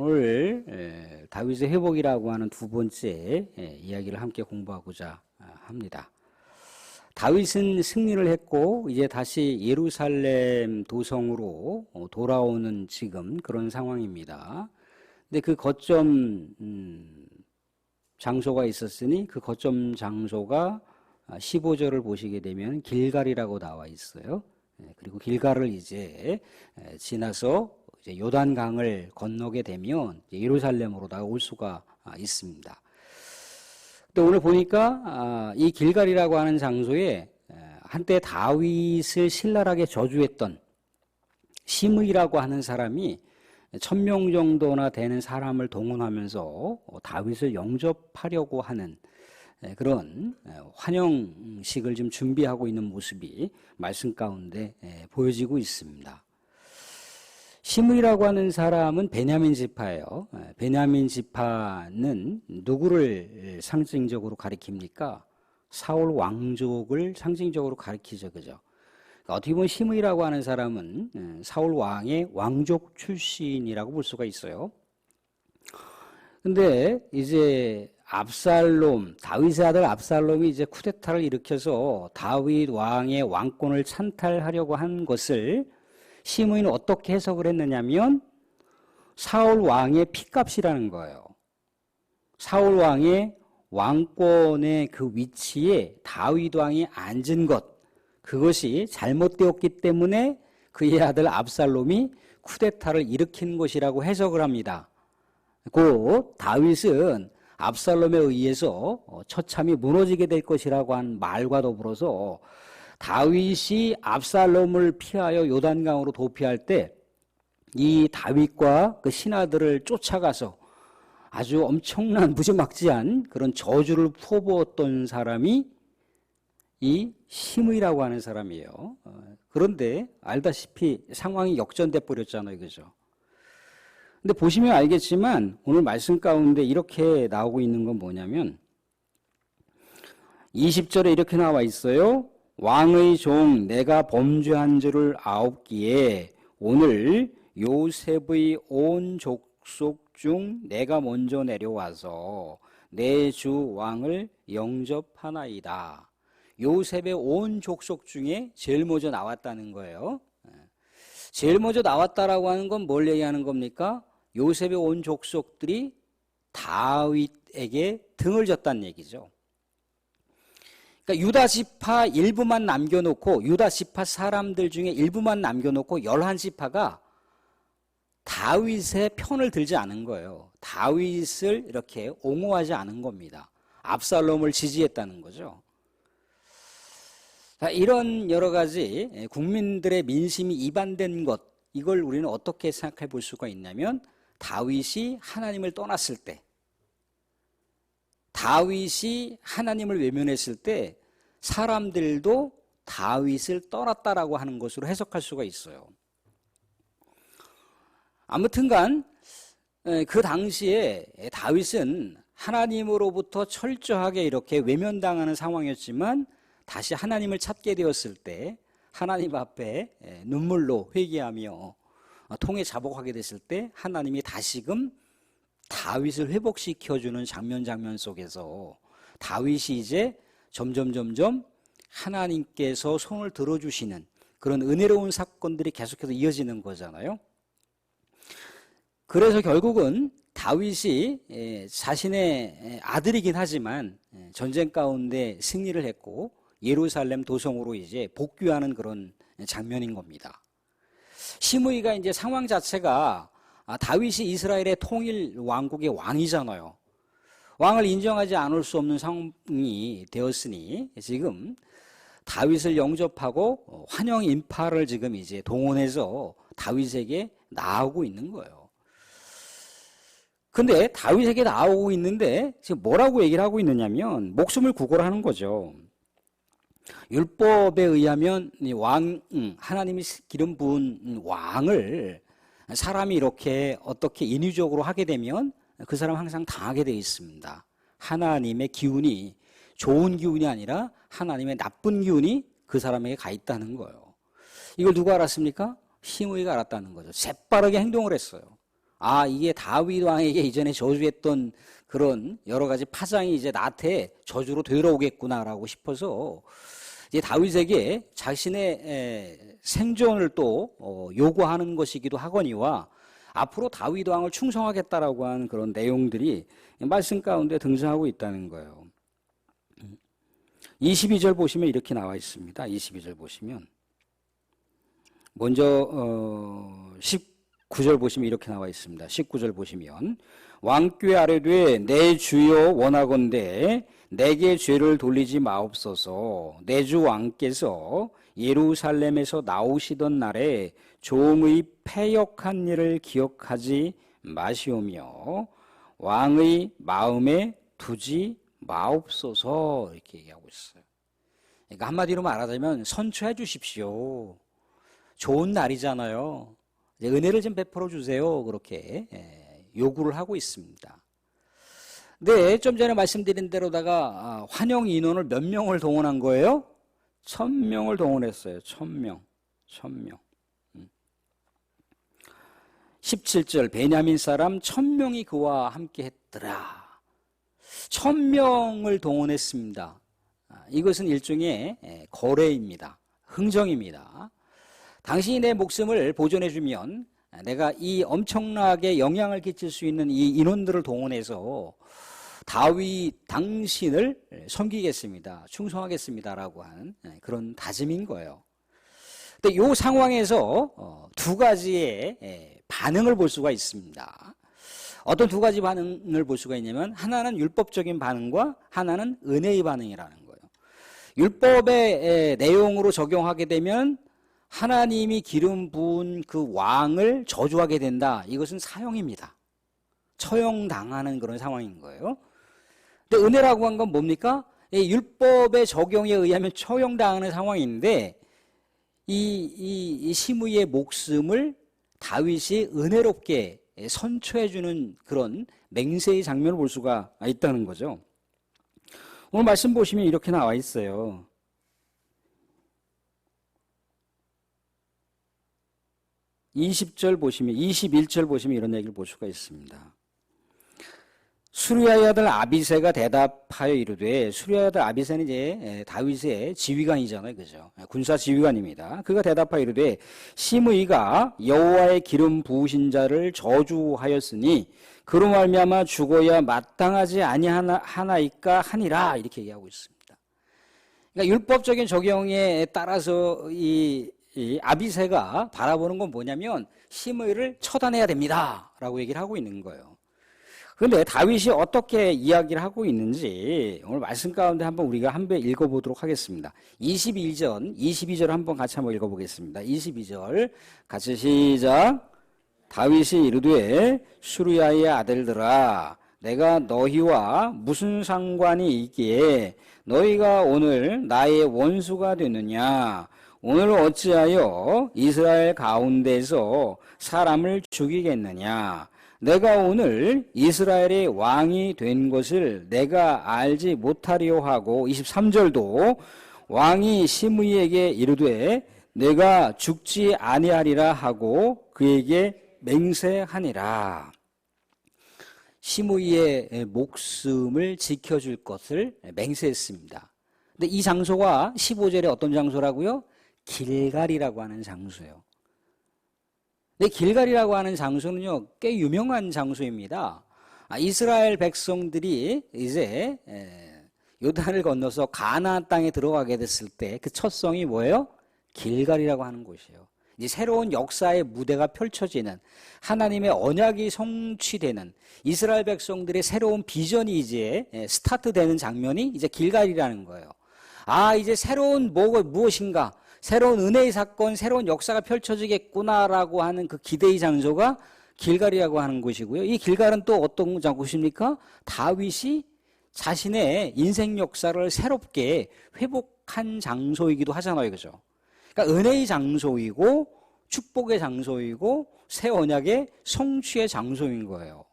오늘 다윗의 회복이라고 하는 두 번째 이야기를 함께 공부하고자 합니다. 다윗은 승리를 했고 이제 다시 예루살렘 도성으로 돌아오는 지금 그런 상황입니다. 근데 그 거점 장소가 있었으니 그 거점 장소가 15절을 보시게 되면 길갈이라고 나와 있어요. 그리고 길갈을 이제 지나서 이제 요단강을 건너게 되면 예루살렘으로 올 수가 있습니다. 근데 오늘 보니까 이 길갈이라고 하는 장소에 한때 다윗을 신랄하게 저주했던 시므이라고 하는 사람이 1000명 정도나 되는 사람을 동원하면서 다윗을 영접하려고 하는 그런 환영식을 좀 준비하고 있는 모습이 말씀 가운데 보여지고 있습니다. 시므이라고 하는 사람은 베냐민 지파예요. 베냐민 지파는 누구를 상징적으로 가리킵니까? 사울 왕족을 상징적으로 가리키죠, 그죠? 어떻게 보면 시므이라고 하는 사람은 사울 왕의 왕족 출신이라고 볼 수가 있어요. 근데 이제 다윗의 아들 압살롬이 이제 쿠데타를 일으켜서 다윗 왕의 왕권을 찬탈하려고 한 것을 시므이는 어떻게 해석을 했느냐면 사울 왕의 핏값이라는 거예요. 사울 왕의 왕권의 그 위치에 다윗 왕이 앉은 것, 그것이 잘못되었기 때문에 그의 아들 압살롬이 쿠데타를 일으킨 것이라고 해석을 합니다. 곧 다윗은 압살롬에 의해서 처참히 무너지게 될 것이라고 한 말과 더불어서 다윗이 압살롬을 피하여 요단강으로 도피할 때 이 다윗과 그 신하들을 쫓아가서 아주 엄청난 무지막지한 그런 저주를 퍼부었던 사람이 이 시므이라고 하는 사람이에요. 그런데 알다시피 상황이 역전돼 버렸잖아요, 그죠? 근데 보시면 알겠지만 오늘 말씀 가운데 이렇게 나오고 있는 건 뭐냐면 20절에 이렇게 나와 있어요. 왕의 종 내가 범죄한 줄을 아옵기에 오늘 요셉의 온 족속 중 내가 먼저 내려와서 내 주 왕을 영접하나이다. 요셉의 온 족속 중에 제일 먼저 나왔다는 거예요. 제일 먼저 나왔다라고 하는 건 뭘 얘기하는 겁니까? 요셉의 온 족속들이 다윗에게 등을 졌다는 얘기죠. 그러니까 유다 지파 일부만 남겨놓고 유다 지파 사람들 중에 일부만 남겨놓고 11지파가 다윗의 편을 들지 않은 거예요. 다윗을 이렇게 옹호하지 않은 겁니다. 압살롬을 지지했다는 거죠. 이런 여러 가지 국민들의 민심이 이반된 것, 이걸 우리는 어떻게 생각해 볼 수가 있냐면 다윗이 하나님을 떠났을 때, 다윗이 하나님을 외면했을 때 사람들도 다윗을 떠났다라고 하는 것으로 해석할 수가 있어요. 아무튼간 그 당시에 다윗은 하나님으로부터 철저하게 이렇게 외면당하는 상황이었지만 다시 하나님을 찾게 되었을 때 하나님 앞에 눈물로 회개하며 통에 자복하게 됐을 때 하나님이 다시금 다윗을 회복시켜주는 장면 속에서 다윗이 이제 점점 하나님께서 손을 들어주시는 그런 은혜로운 사건들이 계속해서 이어지는 거잖아요. 그래서 결국은 다윗이 자신의 아들이긴 하지만 전쟁 가운데 승리를 했고 예루살렘 도성으로 이제 복귀하는 그런 장면인 겁니다. 시므이가 이제 상황 자체가 다윗이 이스라엘의 통일 왕국의 왕이잖아요. 왕을 인정하지 않을 수 없는 상황이 되었으니 지금 다윗을 영접하고 환영 인파를 지금 이제 동원해서 다윗에게 나오고 있는 거예요. 근데 다윗에게 나오고 있는데 지금 뭐라고 얘기를 하고 있느냐면 목숨을 구걸하는 거죠. 율법에 의하면 하나님이 기름 부은 왕을 사람이 이렇게 어떻게 인위적으로 하게 되면 그 사람 항상 당하게 되어 있습니다. 하나님의 기운이 좋은 기운이 아니라 하나님의 나쁜 기운이 그 사람에게 가 있다는 거예요. 이걸 누가 알았습니까? 시므이가 알았다는 거죠. 재빠르게 행동을 했어요. 아, 이게 다윗 왕에게 이전에 저주했던 그런 여러 가지 파장이 이제 나한테 저주로 되돌아오겠구나라고 싶어서 이제 다윗에게 자신의 생존을 또 요구하는 것이기도 하거니와 앞으로 다윗 왕을 충성하겠다라고 하는 그런 내용들이 말씀 가운데 등장하고 있다는 거예요. 22절 보시면 이렇게 나와 있습니다. 22절 보시면 먼저 19절 보시면 이렇게 나와 있습니다. 19절 보시면 왕께 아뢰되 내 주여 원하건대 내게 죄를 돌리지 마옵소서. 내 주 왕께서 예루살렘에서 나오시던 날에 종의 패역한 일을 기억하지 마시오며 왕의 마음에 두지 마옵소서. 이렇게 얘기하고 있어요. 그러니까 한마디로 말하자면 선처해 주십시오. 좋은 날이잖아요. 은혜를 좀 베풀어 주세요. 그렇게 요구를 하고 있습니다. 네, 좀 전에 말씀드린 대로다가 환영 인원을 몇 명을 동원한 거예요? 1000명을 동원했어요. 1000명. 17절 베냐민 사람 1000명이 그와 함께 했더라. 1000명을 동원했습니다. 이것은 일종의 거래입니다. 흥정입니다. 당신이 내 목숨을 보존해주면 내가 이 엄청나게 영향을 끼칠 수 있는 이 인원들을 동원해서 다윗 당신을 섬기겠습니다. 충성하겠습니다라고 하는 그런 다짐인 거예요. 근데 이 상황에서 두 가지의 반응을 볼 수가 있습니다. 어떤 두 가지 반응을 볼 수가 있냐면 하나는 율법적인 반응과 하나는 은혜의 반응이라는 거예요. 율법의 내용으로 적용하게 되면 하나님이 기름 부은 그 왕을 저주하게 된다. 이것은 사형입니다. 처형당하는 그런 상황인 거예요. 근데 은혜라고 한 건 뭡니까? 율법의 적용에 의하면 처형당하는 상황인데 이 시므이의 목숨을 다윗이 은혜롭게 선처해주는 그런 맹세의 장면을 볼 수가 있다는 거죠. 오늘 말씀 보시면 이렇게 나와 있어요. 20절 보시면 21절 보시면 이런 얘기를 볼 수가 있습니다. 수르야의 아들 아비새가 대답하여 이르되, 수르야의 아들 아비새는 이제 다윗의 지휘관이잖아요, 그죠? 군사 지휘관입니다. 그가 대답하여 이르되 시므이가 여호와의 기름 부으신 자를 저주하였으니 그로 말미암아 죽어야 마땅하지 아니하나이까 하니라. 이렇게 얘기하고 있습니다. 그러니까 율법적인 적용에 따라서 이 아비새가 바라보는 건 뭐냐면 시므이를 처단해야 됩니다라고 얘기를 하고 있는 거예요. 그런데 다윗이 어떻게 이야기를 하고 있는지 오늘 말씀 가운데 한번 우리가 한번 읽어보도록 하겠습니다. 22절 한번 같이 한번 읽어보겠습니다. 22절 같이 시작. 다윗이 이르되 수르야의 아들들아 내가 너희와 무슨 상관이 있기에 너희가 오늘 나의 원수가 되느냐. 오늘 어찌하여 이스라엘 가운데서 사람을 죽이겠느냐. 내가 오늘 이스라엘의 왕이 된 것을 내가 알지 못하리오 하고 23절도 왕이 시므이에게 이르되 내가 죽지 아니하리라 하고 그에게 맹세하니라. 시므이의 목숨을 지켜줄 것을 맹세했습니다. 근데 이 장소가 15절에 어떤 장소라고요? 길갈이라고 하는 장소예요. 근데 길갈이라고 하는 장소는요, 꽤 유명한 장소입니다. 이스라엘 백성들이 이제 요단을 건너서 가나안 땅에 들어가게 됐을 때 그 첫 성이 뭐예요? 길갈이라고 하는 곳이에요. 이제 새로운 역사의 무대가 펼쳐지는, 하나님의 언약이 성취되는, 이스라엘 백성들의 새로운 비전이 이제 스타트되는 장면이 이제 길갈이라는 거예요. 아, 이제 새로운 무엇인가, 새로운 은혜의 사건, 새로운 역사가 펼쳐지겠구나라고 하는 그 기대의 장소가 길갈이라고 하는 곳이고요. 이 길갈은 또 어떤 곳입니까? 다윗이 자신의 인생 역사를 새롭게 회복한 장소이기도 하잖아요. 그죠? 그러니까 은혜의 장소이고 축복의 장소이고 새 언약의 성취의 장소인 거예요.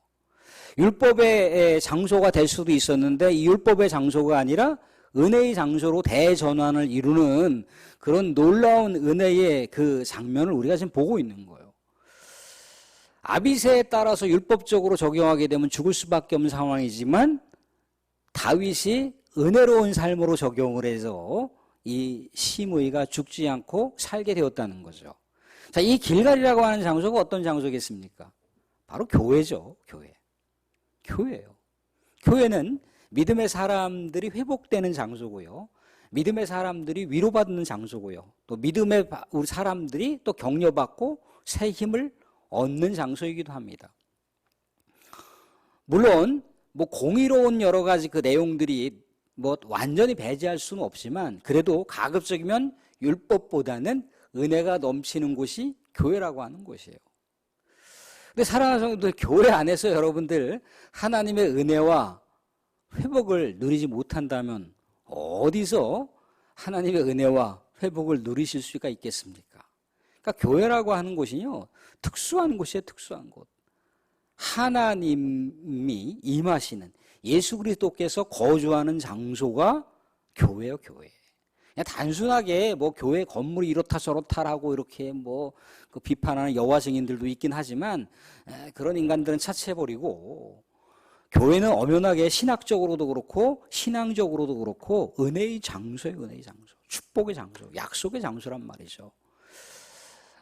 율법의 장소가 될 수도 있었는데 이 율법의 장소가 아니라 은혜의 장소로 대전환을 이루는 그런 놀라운 은혜의 그 장면을 우리가 지금 보고 있는 거예요. 아비새에 따라서 율법적으로 적용하게 되면 죽을 수밖에 없는 상황이지만 다윗이 은혜로운 삶으로 적용을 해서 이 시므이가 죽지 않고 살게 되었다는 거죠. 자, 이 길갈이라고 하는 장소가 어떤 장소겠습니까? 바로 교회죠. 교회예요. 교회는 믿음의 사람들이 회복되는 장소고요. 믿음의 사람들이 위로받는 장소고요. 또 믿음의 우리 사람들이 또 격려받고 새 힘을 얻는 장소이기도 합니다. 물론 뭐 공의로운 여러 가지 그 내용들이 뭐 완전히 배제할 수는 없지만 그래도 가급적이면 율법보다는 은혜가 넘치는 곳이 교회라고 하는 곳이에요. 근데 사랑하는 성도들, 교회 안에서 여러분들 하나님의 은혜와 회복을 누리지 못한다면 어디서 하나님의 은혜와 회복을 누리실 수가 있겠습니까? 그러니까 교회라고 하는 곳이요, 특수한 곳이에요. 특수한 곳. 하나님이 임하시는, 예수 그리스도께서 거주하는 장소가 교회예요. 교회. 그냥 단순하게 뭐 교회 건물이 이렇다 저렇다라고 이렇게 뭐 그 비판하는 여호와 증인들도 있긴 하지만 그런 인간들은 차치해버리고, 교회는 엄연하게 신학적으로도 그렇고 신앙적으로도 그렇고 은혜의 장소예요. 은혜의 장소, 축복의 장소, 약속의 장소란 말이죠.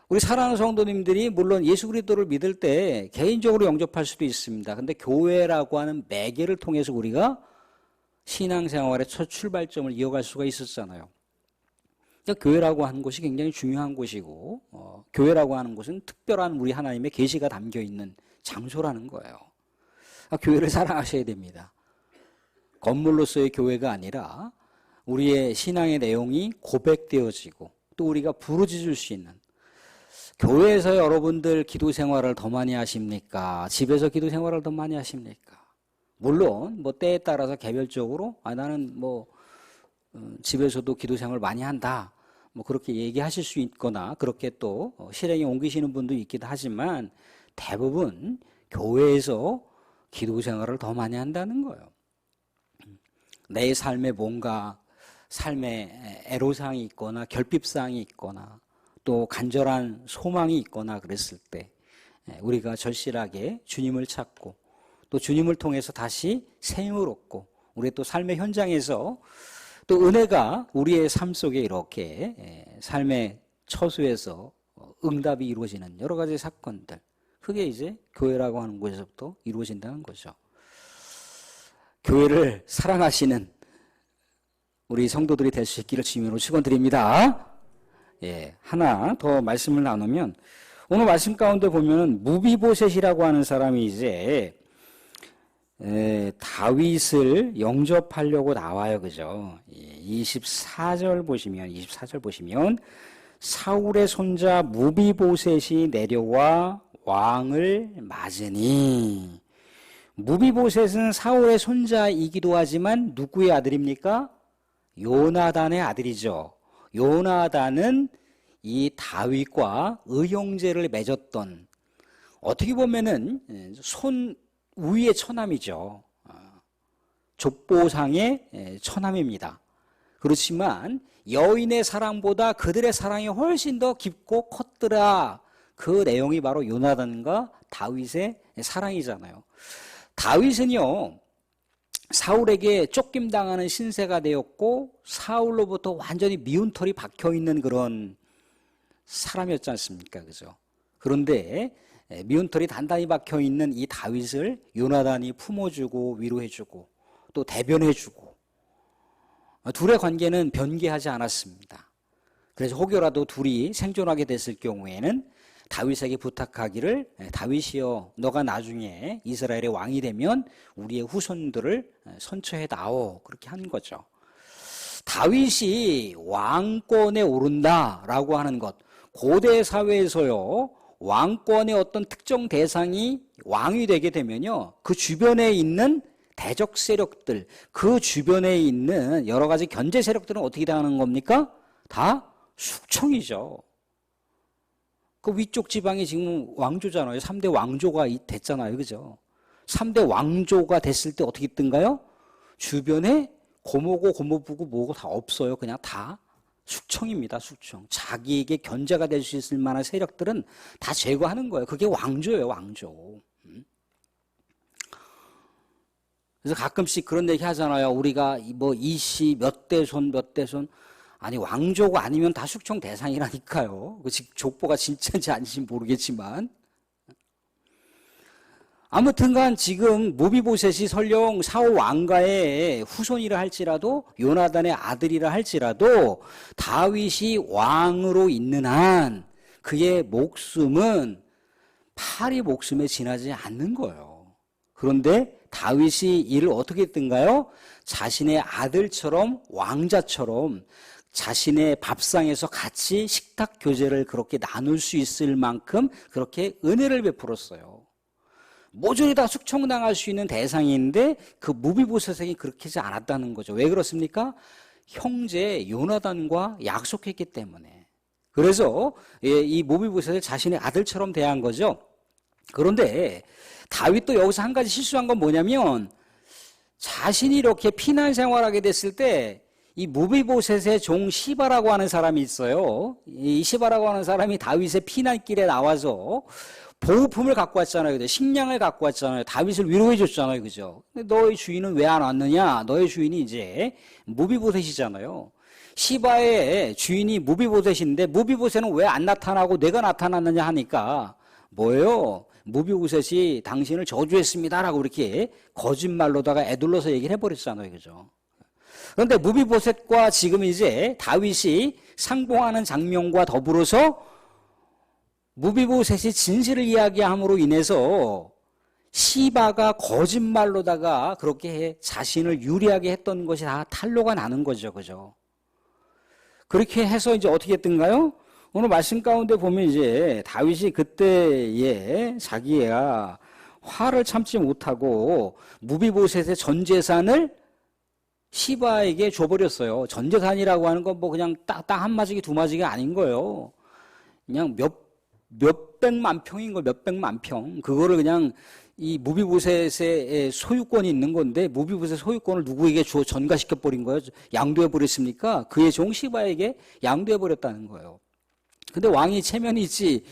우리 사랑하는 성도님들이 물론 예수 그리스도를 믿을 때 개인적으로 영접할 수도 있습니다. 근데 교회라고 하는 매개를 통해서 우리가 신앙생활의 첫 출발점을 이어갈 수가 있었잖아요. 그러니까 교회라고 하는 곳이 굉장히 중요한 곳이고, 교회라고 하는 곳은 특별한 우리 하나님의 계시가 담겨있는 장소라는 거예요. 교회를 사랑하셔야 됩니다. 건물로서의 교회가 아니라 우리의 신앙의 내용이 고백되어지고 또 우리가 부르짖을 수 있는, 교회에서 여러분들 기도 생활을 더 많이 하십니까? 집에서 기도 생활을 더 많이 하십니까? 물론 뭐 때에 따라서 개별적으로 나는 뭐 집에서도 기도 생활을 많이 한다, 뭐 그렇게 얘기하실 수 있거나 그렇게 또 실행에 옮기시는 분도 있기도 하지만 대부분 교회에서 기도 생활을 더 많이 한다는 거예요. 내 삶에 뭔가 삶에 애로사항이 있거나 결핍사항이 있거나 또 간절한 소망이 있거나 그랬을 때 우리가 절실하게 주님을 찾고 또 주님을 통해서 다시 새 힘을 얻고 우리의 또 삶의 현장에서 또 은혜가 우리의 삶 속에 이렇게 삶의 처소에서 응답이 이루어지는 여러 가지 사건들, 그게 이제 교회라고 하는 곳에서부터 이루어진다는 거죠. 교회를 사랑하시는 우리 성도들이 될 수 있기를 주님으로 축원드립니다. 하나 더 말씀을 나누면 오늘 말씀 가운데 보면은 무비보셋이라고 하는 사람이 이제 다윗을 영접하려고 나와요. 그죠? 24절 보시면 사울의 손자 무비보셋이 내려와 왕을 맞으니, 무비보셋은 사울의 손자이기도 하지만 누구의 아들입니까? 요나단의 아들이죠. 요나단은 이 다윗과 의형제를 맺었던, 어떻게 보면은 손 우위의 처남이죠. 족보상의 처남입니다. 그렇지만 여인의 사랑보다 그들의 사랑이 훨씬 더 깊고 컸더라. 그 내용이 바로 요나단과 다윗의 사랑이잖아요. 다윗은요, 사울에게 쫓김당하는 신세가 되었고 사울로부터 완전히 미운 털이 박혀있는 그런 사람이었지 않습니까? 그죠? 그런데 미운 털이 단단히 박혀있는 이 다윗을 요나단이 품어주고 위로해주고 또 대변해주고, 둘의 관계는 변개하지 않았습니다. 그래서 혹여라도 둘이 생존하게 됐을 경우에는 다윗에게 부탁하기를, 다윗이여 너가 나중에 이스라엘의 왕이 되면 우리의 후손들을 선처해 다오, 그렇게 한 거죠. 다윗이 왕권에 오른다라고 하는 것, 고대 사회에서요, 왕권의 어떤 특정 대상이 왕이 되게 되면요, 그 주변에 있는 대적 세력들, 그 주변에 있는 여러 가지 견제 세력들은 어떻게 당하는 겁니까? 다 숙청이죠. 그 위쪽 지방이 지금 왕조잖아요. 3대 왕조가 됐잖아요. 그죠? 3대 왕조가 됐을 때 어떻게 뜬가요? 주변에 고모고 고모부고 뭐고 다 없어요. 그냥 다 숙청입니다. 숙청. 자기에게 견제가 될 수 있을 만한 세력들은 다 제거하는 거예요. 그게 왕조예요. 왕조. 그래서 가끔씩 그런 얘기 하잖아요. 우리가 뭐 이씨 몇 대손 몇 대손. 아니 왕조가 아니면 다 숙청 대상이라니까요. 그 족보가 진짜인지 아닌지 모르겠지만 아무튼간 지금 무비보셋이 설령 사울 왕가의 후손이라 할지라도 요나단의 아들이라 할지라도 다윗이 왕으로 있는 한 그의 목숨은 파리 목숨에 지나지 않는 거예요. 그런데 다윗이 이를 어떻게 했던가요? 자신의 아들처럼 왕자처럼 자신의 밥상에서 같이 식탁 교제를 그렇게 나눌 수 있을 만큼 그렇게 은혜를 베풀었어요. 모조리 다 숙청당할 수 있는 대상인데 그 무비보셋에게 그렇게 하지 않았다는 거죠. 왜 그렇습니까? 형제 요나단과 약속했기 때문에. 그래서 이 무비보셋을 자신의 아들처럼 대한 거죠. 그런데 다윗도 여기서 한 가지 실수한 건 뭐냐면 자신이 이렇게 피난 생활하게 됐을 때 이 무비보셋의 종 시바라고 하는 사람이 있어요. 이 시바라고 하는 사람이 다윗의 피난길에 나와서 보호품을 갖고 왔잖아요. 그죠? 식량을 갖고 왔잖아요. 다윗을 위로해 줬잖아요. 그죠? 근데 너의 주인은 왜 안 왔느냐? 너의 주인이 이제 무비보셋이잖아요. 시바의 주인이 무비보셋인데 무비보셋은 왜 안 나타나고 내가 나타났느냐 하니까 뭐예요? 무비보셋이 당신을 저주했습니다라고 이렇게 거짓말로다가 애둘러서 얘기를 해버렸잖아요. 그죠? 그런데 무비보셋과 지금 이제 다윗이 상봉하는 장면과 더불어서 무비보셋이 진실을 이야기함으로 인해서 시바가 거짓말로다가 그렇게 자신을 유리하게 했던 것이 다 탄로가 나는 거죠. 그죠? 그렇게 해서 이제 어떻게 했던가요? 오늘 말씀 가운데 보면 이제 다윗이 그때에 자기가 화를 참지 못하고 무비보셋의 전 재산을 시바에게 줘버렸어요. 전 재산이라고 하는 건 뭐 그냥 딱 한 마지기 두 마지가 아닌 거예요. 그냥 몇백만 평인 거 몇백만 평. 그거를 그냥 이 무비보셋의 소유권이 있는 건데 무비보셋 소유권을 누구에게 전가시켜 버린 거예요? 양도해 버렸습니까? 그의 종 시바에게 양도해 버렸다는 거예요. 근데 왕이 체면이 있지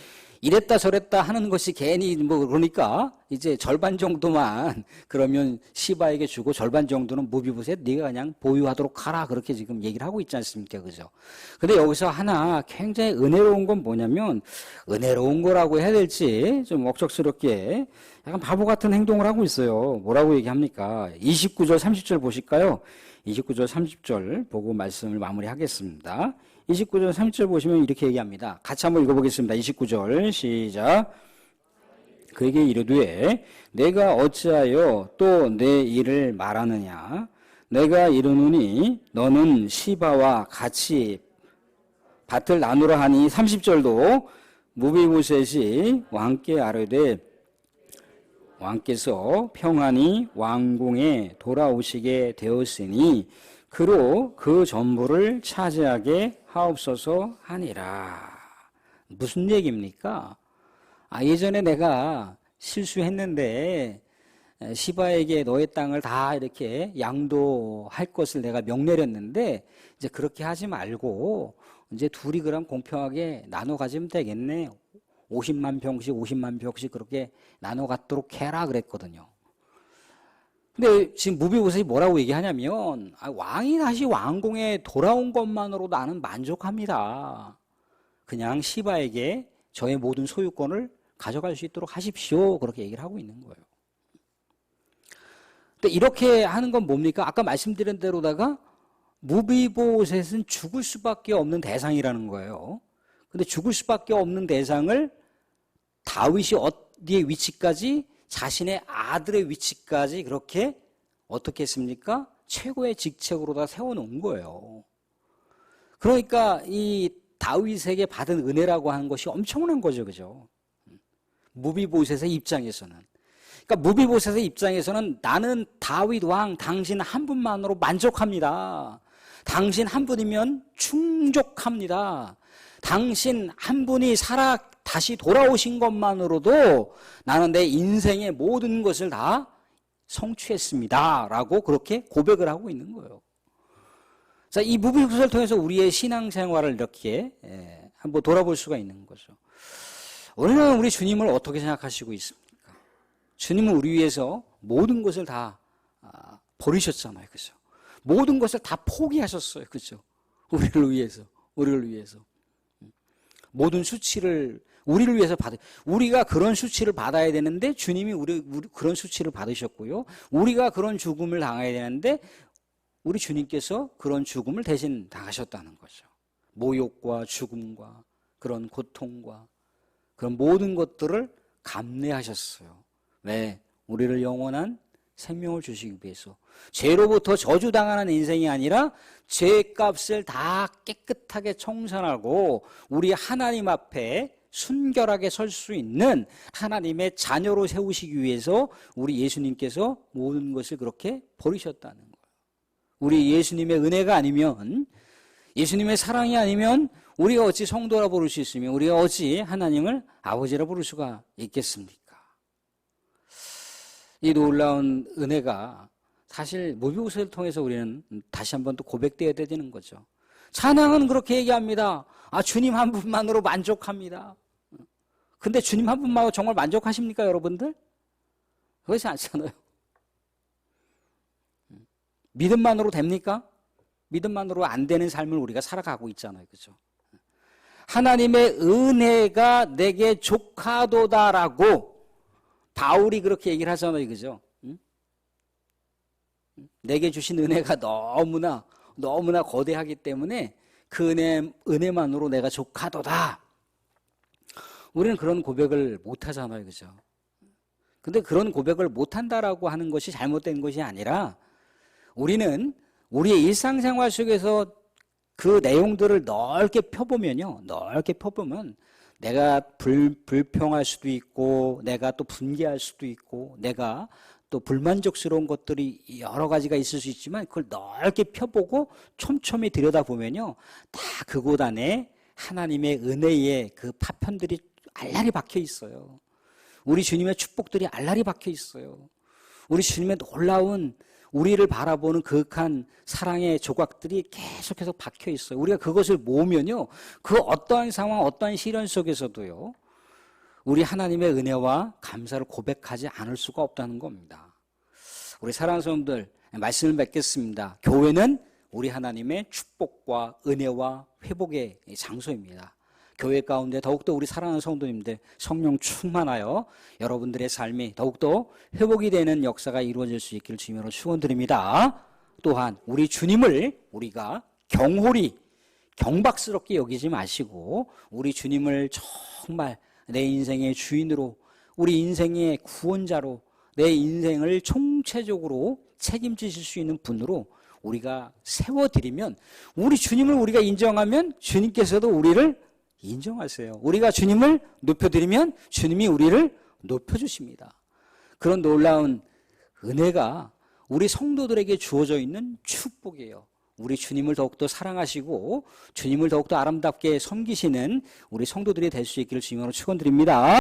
이랬다 저랬다 하는 것이 괜히 뭐 그러니까 이제 절반 정도만 그러면 시바에게 주고 절반 정도는 무비보셋 네가 그냥 보유하도록 하라 그렇게 지금 얘기를 하고 있지 않습니까? 그죠? 근데 여기서 하나 굉장히 은혜로운 건 뭐냐면 은혜로운 거라고 해야 될지 좀 억척스럽게 약간 바보 같은 행동을 하고 있어요. 뭐라고 얘기합니까? 29절 30절 보실까요? 29절 30절 보고 말씀을 마무리하겠습니다. 29절 30절 보시면 이렇게 얘기합니다. 같이 한번 읽어보겠습니다. 29절 시작. 그에게 이르되 내가 어찌하여 또 내 일을 말하느냐. 내가 이르노니 너는 시바와 같이 밭을 나누라 하니 30절도 무비보셋이 왕께 아뢰되 왕께서 평안히 왕궁에 돌아오시게 되었으니 그로 그 전부를 차지하게 하옵소서 하니라. 무슨 얘기입니까? 예전에 내가 실수했는데 시바에게 너의 땅을 다 이렇게 양도할 것을 내가 명내렸는데 이제 그렇게 하지 말고 이제 둘이 그럼 공평하게 나눠 가지면 되겠네. 50만 평씩 그렇게 나눠 갖도록 해라 그랬거든요. 근데 지금 무비보셋이 뭐라고 얘기하냐면 왕이 다시 왕궁에 돌아온 것만으로 나는 만족합니다. 그냥 시바에게 저의 모든 소유권을 가져갈 수 있도록 하십시오. 그렇게 얘기를 하고 있는 거예요. 근데 이렇게 하는 건 뭡니까? 아까 말씀드린 대로다가 무비보셋은 죽을 수밖에 없는 대상이라는 거예요. 근데 죽을 수밖에 없는 대상을 다윗이 어디에 위치까지 자신의 아들의 위치까지 그렇게 어떻게 했습니까? 최고의 직책으로 다 세워놓은 거예요. 그러니까 이 다윗에게 받은 은혜라고 하는 것이 엄청난 거죠. 그죠? 무비보셋의 입장에서는. 그러니까 무비보셋의 입장에서는 나는 다윗 왕 당신 한 분만으로 만족합니다. 당신 한 분이면 충족합니다. 당신 한 분이 살아 다시 돌아오신 것만으로도 나는 내 인생의 모든 것을 다 성취했습니다. 라고 그렇게 고백을 하고 있는 거예요. 자, 이 무비구설을 통해서 우리의 신앙생활을 이렇게 한번 돌아볼 수가 있는 거죠. 오늘은 우리 주님을 어떻게 생각하시고 있습니까? 주님은 우리 위해서 모든 것을 다 버리셨잖아요. 그죠? 모든 것을 다 포기하셨어요. 그죠? 우리를 위해서. 모든 수치를 우리를 위해서 우리가 그런 수치를 받아야 되는데 주님이 우리 그런 수치를 받으셨고요. 우리가 그런 죽음을 당해야 되는데 우리 주님께서 그런 죽음을 대신 당하셨다는 거죠. 모욕과 죽음과 그런 고통과 그런 모든 것들을 감내하셨어요. 왜? 우리를 영원한 생명을 주시기 위해서. 죄로부터 저주당하는 인생이 아니라 죄값을 다 깨끗하게 청산하고 우리 하나님 앞에 순결하게 설 수 있는 하나님의 자녀로 세우시기 위해서 우리 예수님께서 모든 것을 그렇게 버리셨다는 거예요. 우리 예수님의 은혜가 아니면, 예수님의 사랑이 아니면 우리가 어찌 성도라 부를 수 있으며 우리가 어찌 하나님을 아버지라 부를 수가 있겠습니까? 이 놀라운 은혜가 사실 무비구설을 통해서 우리는 다시 한번 또 고백되어야 되는 거죠. 찬양은 그렇게 얘기합니다. 주님 한 분만으로 만족합니다. 근데 주님 한 분만으로 정말 만족하십니까, 여러분들? 그렇지 않잖아요. 믿음만으로 됩니까? 믿음만으로 안 되는 삶을 우리가 살아가고 있잖아요. 그죠? 하나님의 은혜가 내게 족하도다라고 바울이 그렇게 얘기를 하잖아요. 그죠? 내게 주신 은혜가 너무나 거대하기 때문에 그 은혜만으로 내가 족하도다. 우리는 그런 고백을 못 하잖아요. 그죠? 근데 그런 고백을 못 한다라고 하는 것이 잘못된 것이 아니라 우리는 우리의 일상생활 속에서 그 내용들을 넓게 펴보면 내가 불평할 수도 있고 내가 또 분개할 수도 있고 내가 또 불만족스러운 것들이 여러 가지가 있을 수 있지만 그걸 넓게 펴보고 촘촘히 들여다보면요 다 그곳 안에 하나님의 은혜의 그 파편들이 알알이 박혀 있어요. 우리 주님의 축복들이 알알이 박혀 있어요. 우리 주님의 놀라운 우리를 바라보는 그윽한 사랑의 조각들이 계속해서 박혀 있어요. 우리가 그것을 모으면요 그 어떠한 상황, 어떠한 시련 속에서도요 우리 하나님의 은혜와 감사를 고백하지 않을 수가 없다는 겁니다. 우리 사랑하는 성도들, 말씀을 맺겠습니다. 교회는 우리 하나님의 축복과 은혜와 회복의 장소입니다. 교회 가운데 더욱더 우리 사랑하는 성도님들 성령 충만하여 여러분들의 삶이 더욱더 회복이 되는 역사가 이루어질 수 있기를 주님으로 축원드립니다. 또한 우리 주님을 우리가 경홀히 경박스럽게 여기지 마시고 우리 주님을 정말 내 인생의 주인으로 우리 인생의 구원자로 내 인생을 총체적으로 책임지실 수 있는 분으로 우리가 세워드리면 우리 주님을 우리가 인정하면 주님께서도 우리를 인정하세요. 우리가 주님을 높여드리면 주님이 우리를 높여주십니다. 그런 놀라운 은혜가 우리 성도들에게 주어져 있는 축복이에요. 우리 주님을 더욱더 사랑하시고 주님을 더욱더 아름답게 섬기시는 우리 성도들이 될 수 있기를 주님으로 축원드립니다.